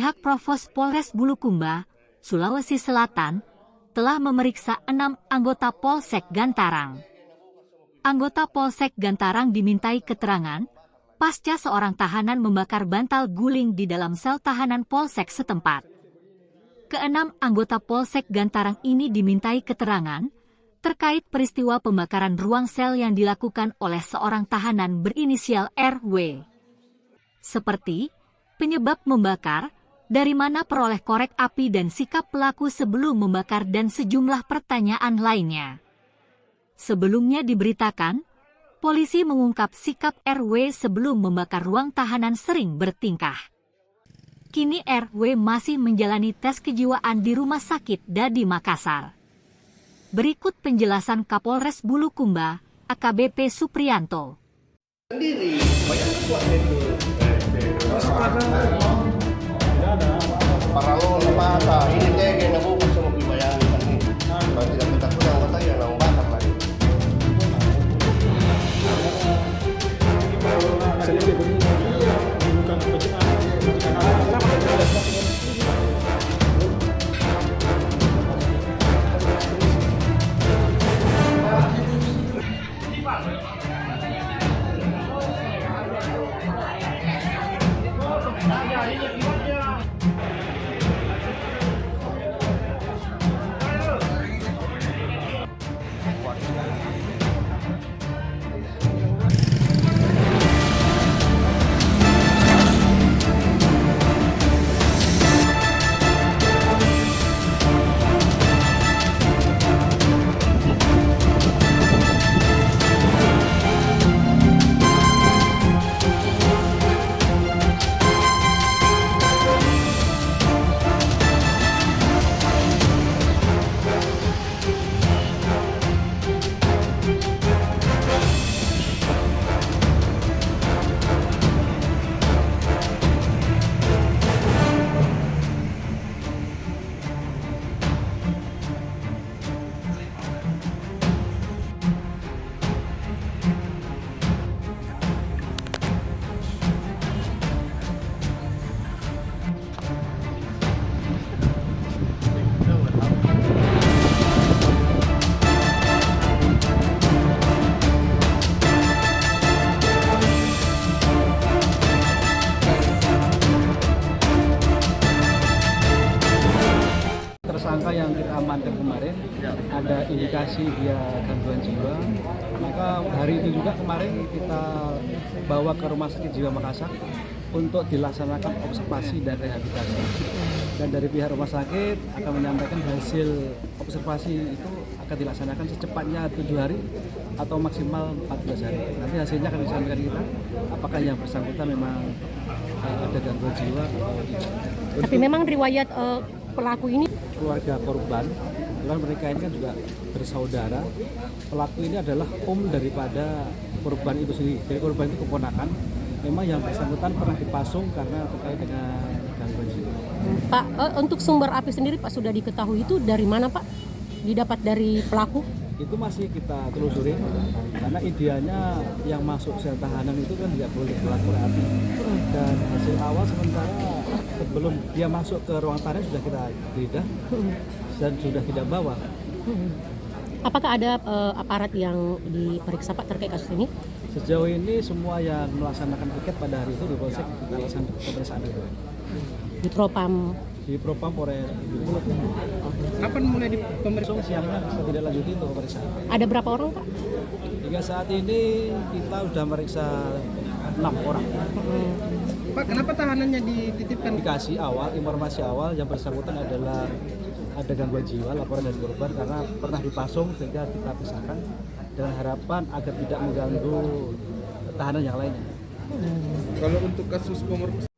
Pihak Provos Polres Bulukumba, Sulawesi Selatan, telah memeriksa 6 anggota Polsek Gantarang. Anggota Polsek Gantarang dimintai keterangan pasca seorang tahanan membakar bantal guling di dalam sel tahanan Polsek setempat. Keenam anggota Polsek Gantarang ini dimintai keterangan terkait peristiwa pembakaran ruang sel yang dilakukan oleh seorang tahanan berinisial RW. Seperti penyebab membakar, dari mana peroleh korek api dan sikap pelaku sebelum membakar dan sejumlah pertanyaan lainnya. Sebelumnya diberitakan, polisi mengungkap sikap RW sebelum membakar ruang tahanan sering bertingkah. Kini RW masih menjalani tes kejiwaan di Rumah Sakit Dadi Makassar. Berikut penjelasan Kapolres Bulukumba, AKBP Supriyanto. Sendiri, banyak kuat itu. Paralon apa ini kayak nabu sama dibayangkan nih. Kalau tidak kita kurang kata ya nang bakar lagi. Tersangka yang kita amankan kemarin ada indikasi dia gangguan jiwa, maka hari itu juga kemarin kita bawa ke Rumah Sakit Jiwa Makassar untuk dilaksanakan observasi dan rehabilitasi. Dan dari pihak rumah sakit akan menyampaikan hasil observasi itu akan dilaksanakan secepatnya 7 hari atau maksimal 14 hari. Nanti hasilnya akan disampaikan kita apakah yang bersangkutan memang ada gangguan jiwa atau tidak. Tapi memang riwayat pelaku ini Keluarga korban, karena mereka ini kan juga bersaudara. Pelaku ini adalah daripada korban itu sendiri. Jadi korban itu keponakan. Memang yang bersangkutan pernah dipasung karena terkait dengan gangguan jiwa. Pak, untuk sumber api sendiri Pak sudah diketahui itu dari mana Pak? Didapat dari pelaku? Itu masih kita telusuri karena idealnya yang masuk sel tahanan itu kan tidak boleh berlaku api. Dan hasil awal sementara sebelum dia masuk ke ruang tahanan sudah kita geledah dan sudah tidak bawa. Apakah ada aparat yang diperiksa Pak terkait kasus ini? Sejauh ini semua yang melaksanakan piket pada hari itu di Polsek kita laksanakan pemeriksaan itu. Di Propam? Di Propam Polres. Kapan mulai di pemeriksaan? Siangnya kita tidak lanjuti untuk pemeriksaan. Ada berapa orang Pak? Hingga saat ini kita sudah meriksa 6 orang. Pak, kenapa tahanannya dititipkan? Indikasi awal, informasi awal yang bersangkutan adalah ada gangguan jiwa, laporan dari korban karena pernah dipasung sehingga kita pisahkan dengan harapan agar tidak mengganggu tahanan yang lainnya. Kalau untuk kasus pemerkosaan